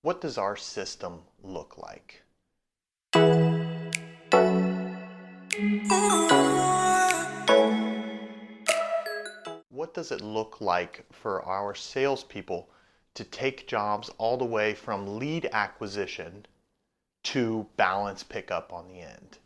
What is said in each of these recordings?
What does our system look like? What does it look like for our salespeople to take jobs all the way from lead acquisition to balance pickup on the end?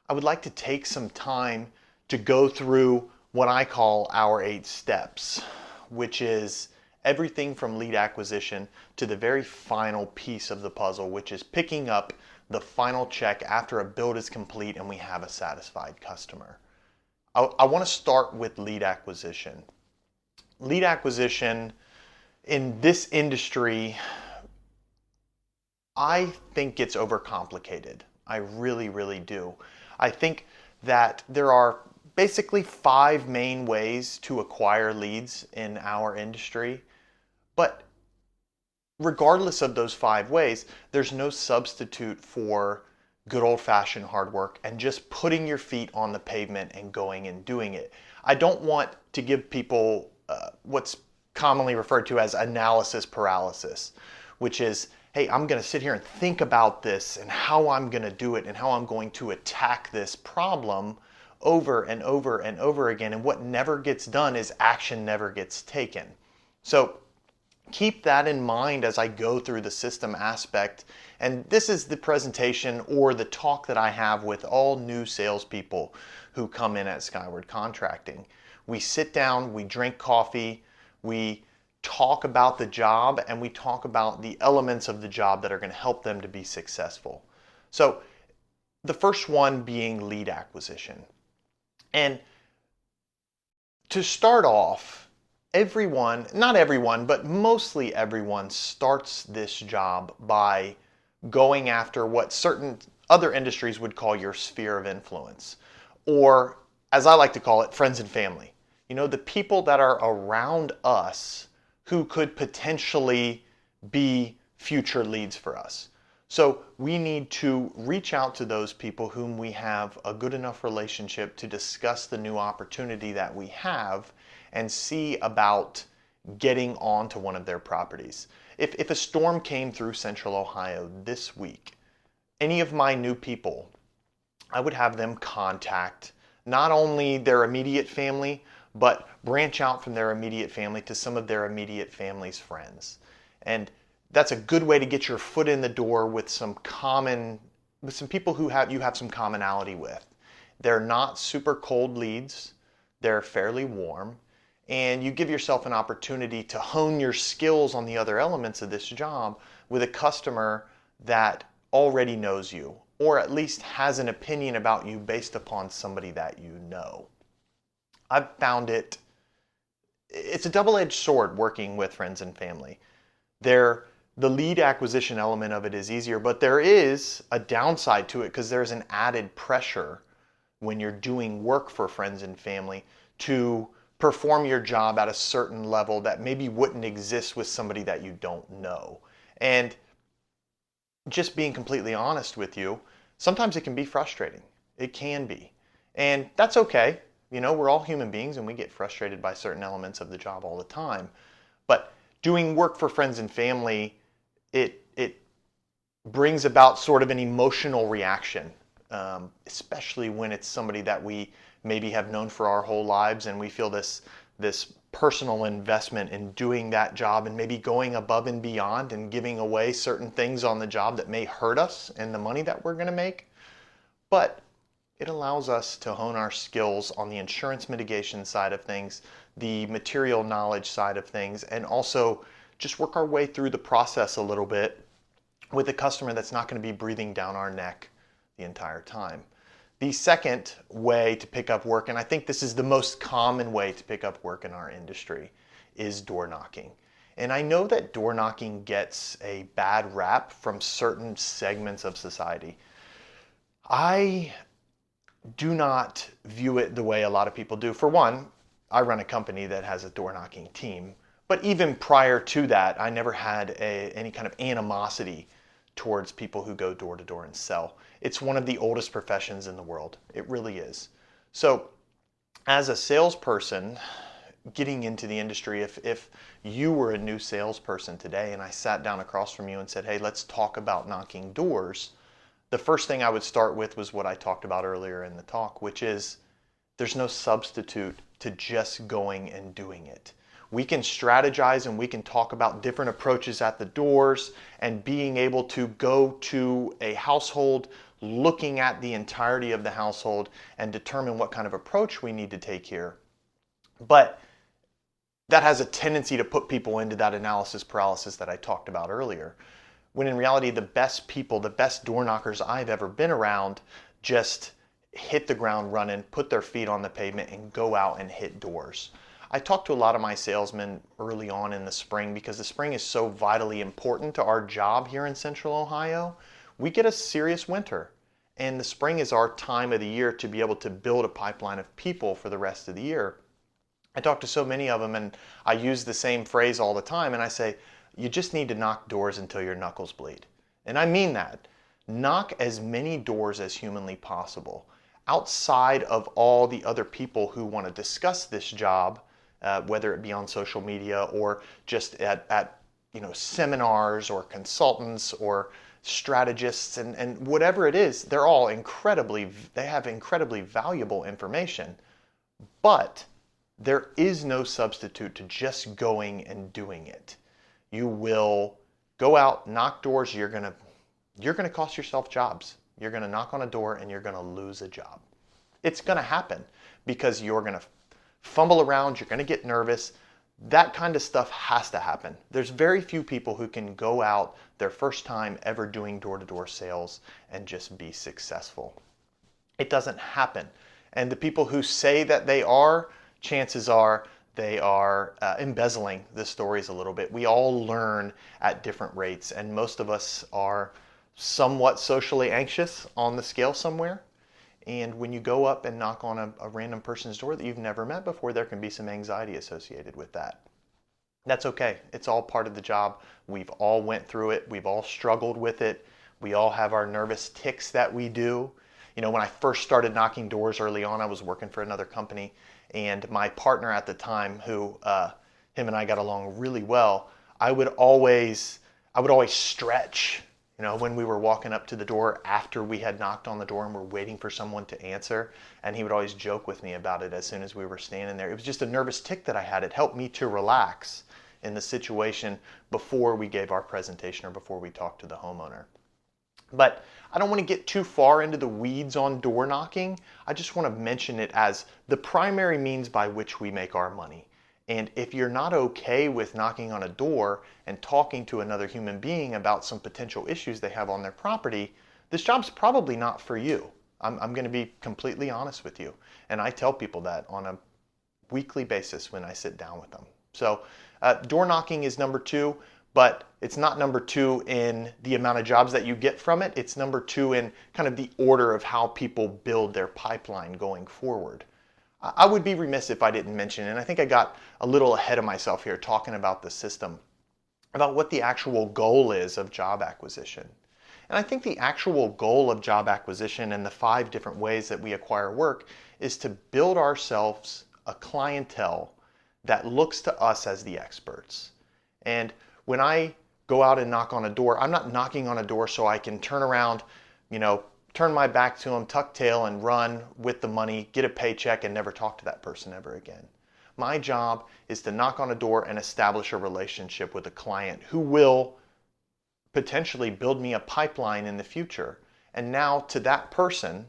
I would like to take some time to go through what I call our 8 steps, which is everything from lead acquisition to the very final piece of the puzzle, which is picking up the final check after a build is complete and we have a satisfied customer. I want to start with lead acquisition. Lead acquisition in this industry, I think it's overcomplicated. I really, really do. I think that there are basically 5 main ways to acquire leads in our industry, but regardless of those 5 ways, there's no substitute for good old-fashioned hard work and just putting your feet on the pavement and going and doing it. I don't want to give people what's commonly referred to as analysis paralysis, which is, hey, I'm going to sit here and think about this and how I'm going to do it and how I'm going to attack this problem over and over and over again. And what never gets done is action never gets taken. So keep that in mind as I go through the system aspect. And this is the presentation or the talk that I have with all new salespeople who come in at Skyward Contracting. We sit down, we drink coffee, we talk about the job, and we talk about the elements of the job that are going to help them to be successful. So the first one being lead acquisition. And to start off, everyone, not everyone, but mostly everyone starts this job by going after what certain other industries would call your sphere of influence, or as I like to call it, friends and family. You know, the people that are around us who could potentially be future leads for us. So we need to reach out to those people whom we have a good enough relationship to discuss the new opportunity that we have and see about getting onto one of their properties. If a storm came through Central Ohio this week, any of my new people, I would have them contact not only their immediate family, but branch out from their immediate family to some of their immediate family's friends. And that's a good way to get your foot in the door with some people who you have some commonality with. They're not super cold leads, they're fairly warm, and you give yourself an opportunity to hone your skills on the other elements of this job with a customer that already knows you, or at least has an opinion about you based upon somebody that you know. I've found it's a double-edged sword working with friends and family. The lead acquisition element of it is easier, but there is a downside to it because there's an added pressure when you're doing work for friends and family to perform your job at a certain level that maybe wouldn't exist with somebody that you don't know. And just being completely honest with you, sometimes it can be frustrating. It can be. And that's okay. You know, we're all human beings and we get frustrated by certain elements of the job all the time. But doing work for friends and family, it brings about sort of an emotional reaction, especially when it's somebody that we maybe have known for our whole lives and we feel this personal investment in doing that job and maybe going above and beyond and giving away certain things on the job that may hurt us and the money that we're going to make. But it allows us to hone our skills on the insurance mitigation side of things, the material knowledge side of things, and also just work our way through the process a little bit with a customer that's not going to be breathing down our neck the entire time. The second way to pick up work, and I think this is the most common way to pick up work in our industry, is door knocking. And I know that door knocking gets a bad rap from certain segments of society. I do not view it the way a lot of people do. For one, I run a company that has a door knocking team, but even prior to that, I never had any kind of animosity towards people who go door to door and sell. It's one of the oldest professions in the world. It really is. So as a salesperson, getting into the industry, if you were a new salesperson today and I sat down across from you and said, hey, let's talk about knocking doors, the first thing I would start with was what I talked about earlier in the talk, which is there's no substitute to just going and doing it. We can strategize and we can talk about different approaches at the doors and being able to go to a household, looking at the entirety of the household and determine what kind of approach we need to take here. But that has a tendency to put people into that analysis paralysis that I talked about earlier. When in reality, the best people, the best door knockers I've ever been around just hit the ground running, put their feet on the pavement, and go out and hit doors. I talked to a lot of my salesmen early on in the spring because the spring is so vitally important to our job here in Central Ohio. We get a serious winter, and the spring is our time of the year to be able to build a pipeline of people for the rest of the year. I talk to so many of them and I use the same phrase all the time, and I say, you just need to knock doors until your knuckles bleed. And I mean that. Knock as many doors as humanly possible. Outside of all the other people who want to discuss this job, whether it be on social media or just at seminars or consultants or strategists and whatever it is, they have incredibly valuable information. But there is no substitute to just going and doing it. You will go out, knock doors, you're going to cost yourself jobs. You're going to knock on a door and you're going to lose a job. It's going to happen because you're going to fumble around, you're going to get nervous. That kind of stuff has to happen. There's very few people who can go out their first time ever doing door-to-door sales and just be successful. It doesn't happen. And the people who say that they are, chances are they are embezzling the stories a little bit. We all learn at different rates, and most of us are somewhat socially anxious on the scale somewhere. And when you go up and knock on a random person's door that you've never met before, there can be some anxiety associated with that. That's okay. It's all part of the job. We've all went through it. We've all struggled with it. We all have our nervous tics that we do. When I first started knocking doors early on, I was working for another company, and my partner at the time, who him and I got along really well, I would always stretch. When we were walking up to the door after we had knocked on the door and we're waiting for someone to answer, and he would always joke with me about it as soon as we were standing there. It was just a nervous tic that I had. It helped me to relax in the situation before we gave our presentation or before we talked to the homeowner. But I don't want to get too far into the weeds on door knocking. I just want to mention it as the primary means by which we make our money. And if you're not okay with knocking on a door and talking to another human being about some potential issues they have on their property, this job's probably not for you. I'm going to be completely honest with you. And I tell people that on a weekly basis when I sit down with them. So door knocking is number 2, but it's not number 2 in the amount of jobs that you get from it. It's number 2 in kind of the order of how people build their pipeline going forward. I would be remiss if I didn't mention, and I think I got a little ahead of myself here talking about the system, about what the actual goal is of job acquisition. And I think the actual goal of job acquisition and the 5 different ways that we acquire work is to build ourselves a clientele that looks to us as the experts. And when I go out and knock on a door, I'm not knocking on a door so I can turn around, turn my back to them, tuck tail, and run with the money, get a paycheck, and never talk to that person ever again. My job is to knock on a door and establish a relationship with a client who will potentially build me a pipeline in the future. And now to that person,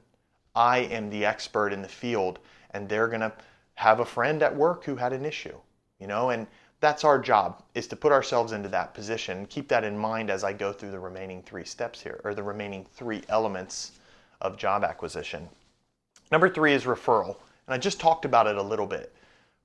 I am the expert in the field, and they're going to have a friend at work who had an issue, and that's our job, is to put ourselves into that position. Keep that in mind as I go through the remaining 3 steps here, or the remaining 3 elements of job acquisition. Number 3 is referral, and I just talked about it a little bit.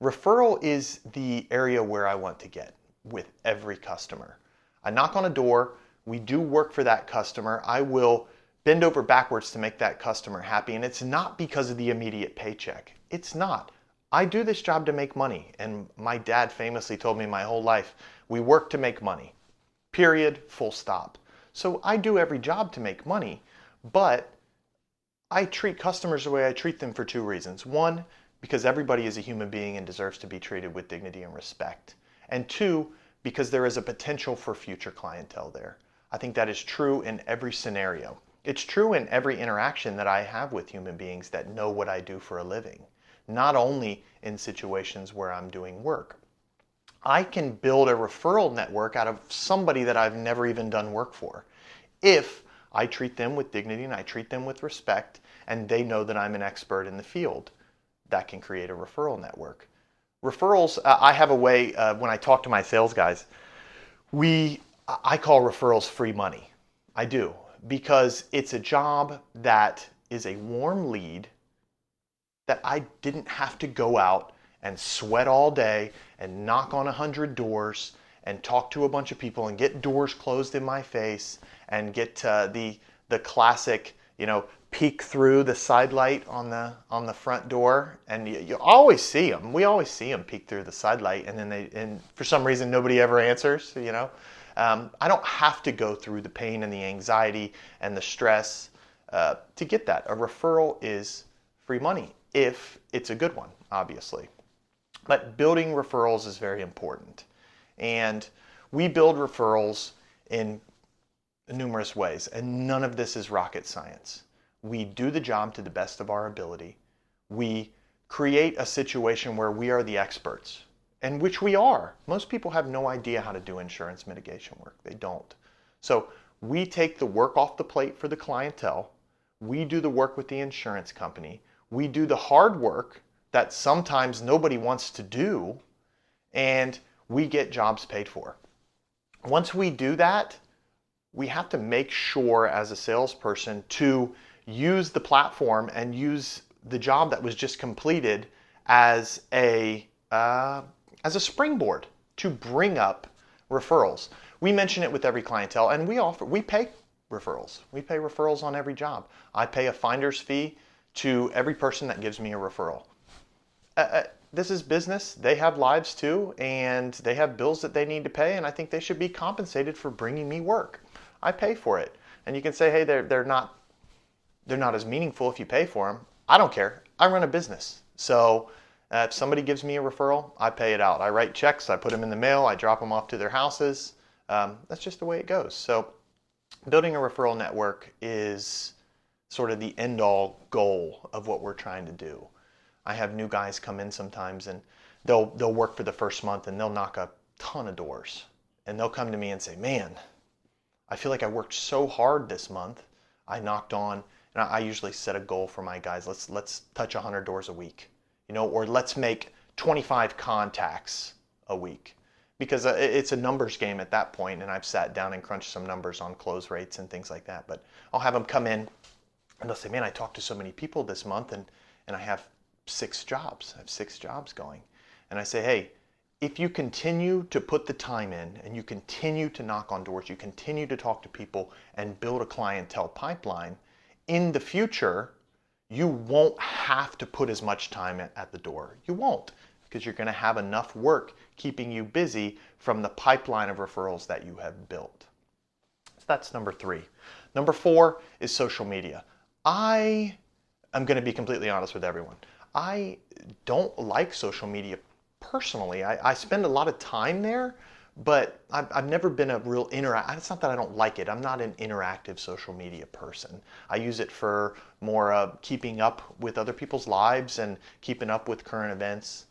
Referral is the area where I want to get with every customer. I knock on a door, we do work for that customer, I will bend over backwards to make that customer happy, and it's not because of the immediate paycheck. It's not. I do this job to make money, and my dad famously told me my whole life, we work to make money, period, full stop. So I do every job to make money, but I treat customers the way I treat them for 2 reasons. 1, because everybody is a human being and deserves to be treated with dignity and respect. And two, because there is a potential for future clientele there. I think that is true in every scenario. It's true in every interaction that I have with human beings that know what I do for a living, not only in situations where I'm doing work. I can build a referral network out of somebody that I've never even done work for if I treat them with dignity and I treat them with respect and they know that I'm an expert in the field. That can create a referral network. Referrals, I have a way when I talk to my sales guys, I call referrals free money. I do, because it's a job that is a warm lead that I didn't have to go out and sweat all day and knock on 100 doors and talk to a bunch of people and get doors closed in my face and get the classic, peek through the side light on the front door, and you always see them. We always see them peek through the side light, and then and for some reason nobody ever answers. I don't have to go through the pain and the anxiety and the stress to get that. A referral is free money if it's a good one, obviously. But building referrals is very important, and we build referrals in numerous ways, and none of this is rocket science. We do the job to the best of our ability. We create a situation where we are the experts, and which we are. Most people have no idea how to do insurance mitigation work. They don't. So we take the work off the plate for the clientele. We do the work with the insurance company. We do the hard work that sometimes nobody wants to do, and we get jobs paid for. Once we do that, we have to make sure as a salesperson to use the platform and use the job that was just completed as a springboard to bring up referrals. We mention it with every clientele, and we pay referrals. We pay referrals on every job. I pay a finder's fee to every person that gives me a referral. This is business. They have lives too, and they have bills that they need to pay, and I think they should be compensated for bringing me work. I pay for it. And you can say, hey, they're not as meaningful if you pay for them. I don't care. I run a business. So if somebody gives me a referral, I pay it out. I write checks, I put them in the mail, I drop them off to their houses. That's just the way it goes. So building a referral network is sort of the end-all goal of what we're trying to do. I have new guys come in sometimes, and they'll work for the first month, and they'll knock a ton of doors. And they'll come to me and say, man, I feel like I worked so hard this month. I knocked on, and I usually set a goal for my guys. Let's touch 100 doors a week, or let's make 25 contacts a week, because it's a numbers game at that point. And I've sat down and crunched some numbers on close rates and things like that. But I'll have them come in, and they'll say, man, I talked to so many people this month, and I have 6 jobs. I have 6 jobs going. And I say, hey, if you continue to put the time in and you continue to knock on doors, you continue to talk to people and build a clientele pipeline, in the future, you won't have to put as much time at the door. You won't, because you're going to have enough work keeping you busy from the pipeline of referrals that you have built. So that's number 3. Number 4 is social media. I'm going to be completely honest with everyone. I don't like social media personally. I spend a lot of time there, but I've never been a real it's not that I don't like it. I'm not an interactive social media person. I use it for more keeping up with other people's lives and keeping up with current events.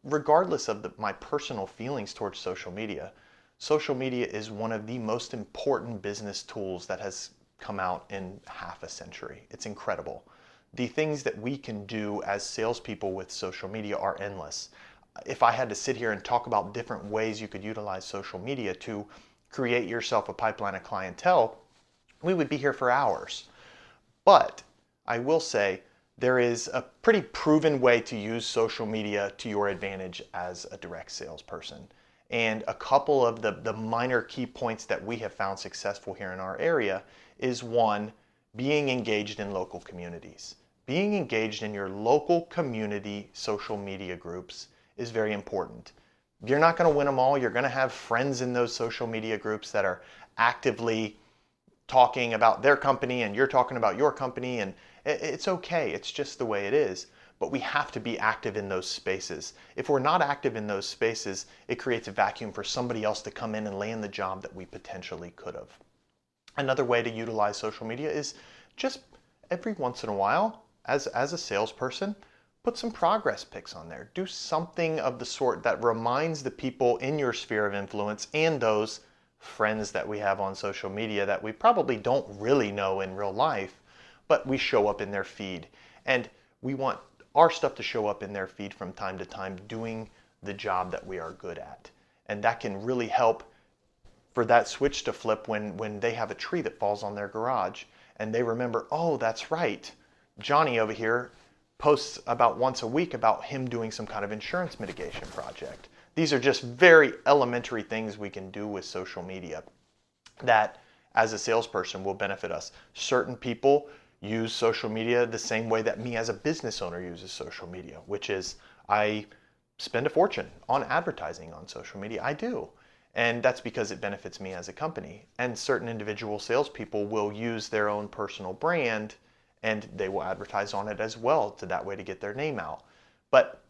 Regardless of my personal feelings towards social media is one of the most important business tools that has come out in half a century. It's incredible. The things that we can do as salespeople with social media are endless. If I had to sit here and talk about different ways you could utilize social media to create yourself a pipeline of clientele, we would be here for hours. But I will say there is a pretty proven way to use social media to your advantage as a direct salesperson. And a couple of the minor key points that we have found successful here in our area is, 1, being engaged in local communities. Being engaged in your local community social media groups is very important. You're not going to win them all. You're going to have friends in those social media groups that are actively talking about their company and you're talking about your company, and it's okay. It's just the way it is. but we have to be active in those spaces. If we're not active in those spaces, it creates a vacuum for somebody else to come in and land the job that we potentially could have. Another way to utilize social media is just every once in a while, as a salesperson, put some progress pics on there. Do something of the sort that reminds the people in your sphere of influence and those friends that we have on social media that we probably don't really know in real life, but we show up in their feed. And we want our stuff to show up in their feed from time to time doing the job that we are good at. And that can really help for that switch to flip when they have a tree that falls on their garage and they remember, oh, that's right, Johnny over here posts about once a week about him doing some kind of insurance mitigation project. These are just very elementary things we can do with social media that as a salesperson will benefit us. Certain people use social media the same way that me as a business owner uses social media, which is I spend a fortune on advertising on social media. I do. And that's because it benefits me as a company. And certain individual salespeople will use their own personal brand and they will advertise on it as well to that way to get their name out. But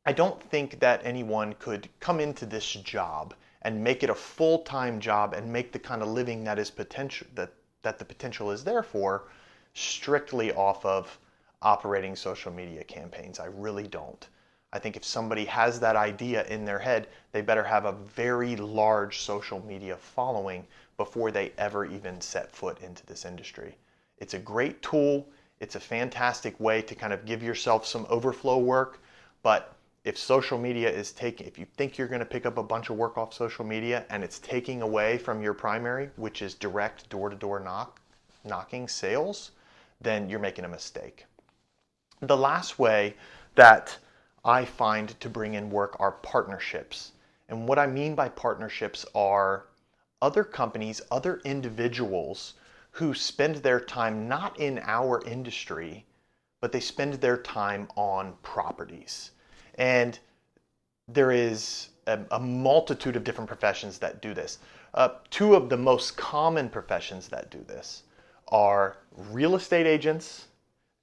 I don't think that anyone could come into this job and make it a full-time job and make the kind of living that is potential that the potential is there for strictly off of operating social media campaigns. I really don't. I think if somebody has that idea in their head, they better have a very large social media following before they ever even set foot into this industry. It's a great tool. It's a fantastic way to kind of give yourself some overflow work. But if social media is if you think you're going to pick up a bunch of work off social media and it's taking away from your primary, which is direct door-to-door knocking sales, then you're making a mistake. The last way that I find to bring in work are partnerships. And what I mean by partnerships are other companies, other individuals who spend their time not in our industry, but they spend their time on properties. And there is a multitude of different professions that do this. Two of the most common professions that do this are real estate agents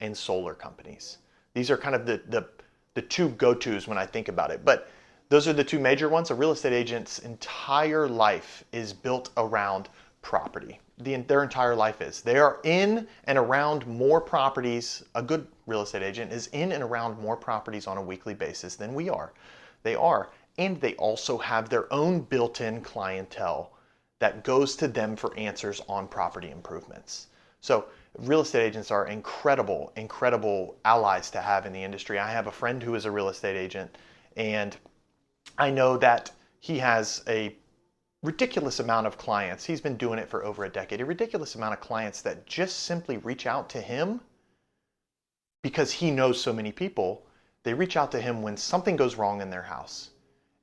and solar companies. These are kind of the two go-tos when I think about it. But those are the two major ones. A real estate agent's entire life is built around property. Their entire life is. They are in and around more properties. A good real estate agent is in and around more properties on a weekly basis than we are. They are. And they also have their own built-in clientele that goes to them for answers on property improvements. So real estate agents are incredible, incredible allies to have in the industry. I have a friend who is a real estate agent, and I know that he has a ridiculous amount of clients. He's been doing it for over a decade. A ridiculous amount of clients that just simply reach out to him because he knows so many people. They reach out to him when something goes wrong in their house.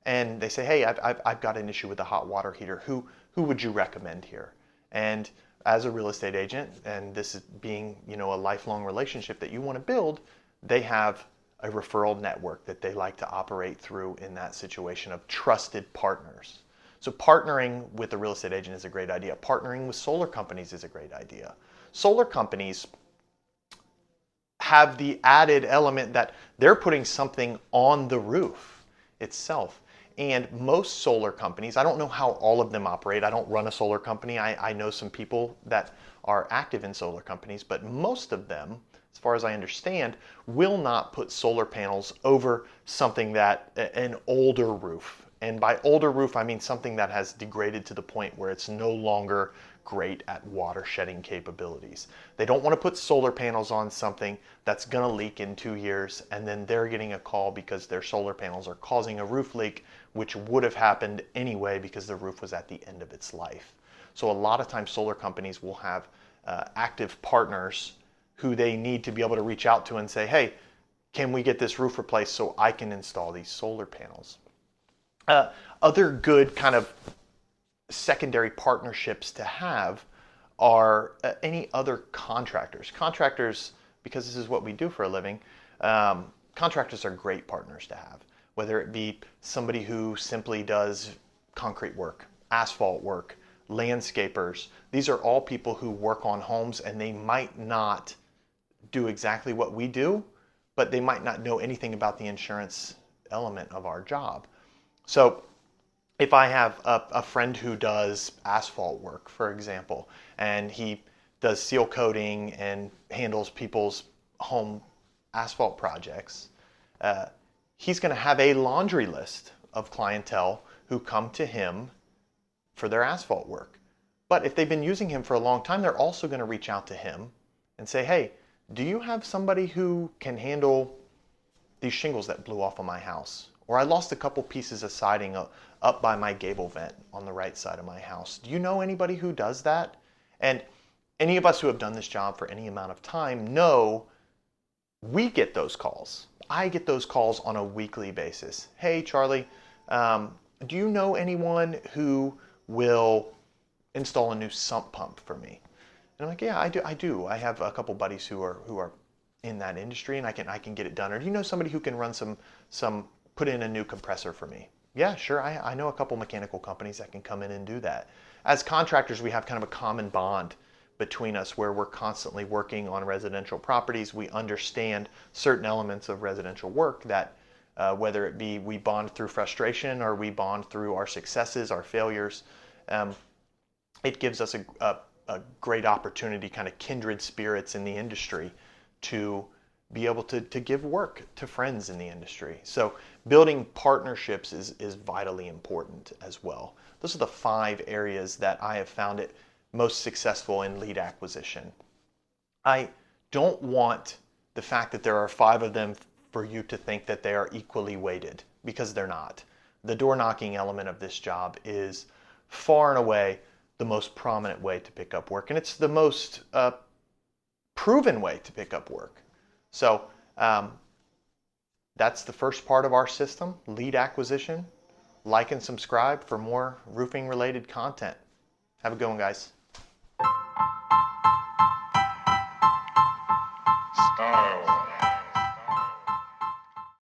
And they say, hey, I've got an issue with the hot water heater. Who would you recommend here? And as a real estate agent, and this is being, a lifelong relationship that you want to build, they have a referral network that they like to operate through in that situation of trusted partners. So partnering with a real estate agent is a great idea. Partnering with solar companies is a great idea. Solar companies have the added element that they're putting something on the roof itself. And most solar companies, I don't know how all of them operate. I don't run a solar company. I know some people that are active in solar companies, but most of them, as far as I understand, will not put solar panels over something that, an older roof. And by older roof, I mean something that has degraded to the point where it's no longer great at water shedding capabilities. They don't want to put solar panels on something that's going to leak in 2 years, and then they're getting a call because their solar panels are causing a roof leak, which would have happened anyway because the roof was at the end of its life. So a lot of times solar companies will have active partners who they need to be able to reach out to and say, hey, can we get this roof replaced so I can install these solar panels? Other good kind of secondary partnerships to have are any other contractors. Contractors, because this is what we do for a living, contractors are great partners to have. Whether it be somebody who simply does concrete work, asphalt work, landscapers. These are all people who work on homes and they might not do exactly what we do, but they might not know anything about the insurance element of our job. So if I have a friend who does asphalt work, for example, and he does seal coating and handles people's home asphalt projects, he's going to have a laundry list of clientele who come to him for their asphalt work. But if they've been using him for a long time, they're also going to reach out to him and say, hey, do you have somebody who can handle these shingles that blew off of my house? Or I lost a couple pieces of siding up by my gable vent on the right side of my house. Do you know anybody who does that? And any of us who have done this job for any amount of time know we get those calls. I get those calls on a weekly basis. Hey, Charlie, do you know anyone who will install a new sump pump for me? And I'm like, yeah, I do. I have a couple buddies who are in that industry, and I can get it done. Or do you know somebody who can run put in a new compressor for me? Yeah, sure. I know a couple mechanical companies that can come in and do that. As contractors, we have kind of a common bond between us where we're constantly working on residential properties. We understand certain elements of residential work that whether it be we bond through frustration or we bond through our successes, our failures, it gives us a great opportunity, kind of kindred spirits in the industry, to be able to give work to friends in the industry. So building partnerships is vitally important as well. Those are the 5 areas that I have found it most successful in lead acquisition. I don't want the fact that there are 5 of them for you to think that they are equally weighted, because they're not. The door knocking element of this job is far and away the most prominent way to pick up work, and it's the most proven way to pick up work. So that's the first part of our system, lead acquisition. Like and subscribe for more roofing related content. Have a good one, guys. Style.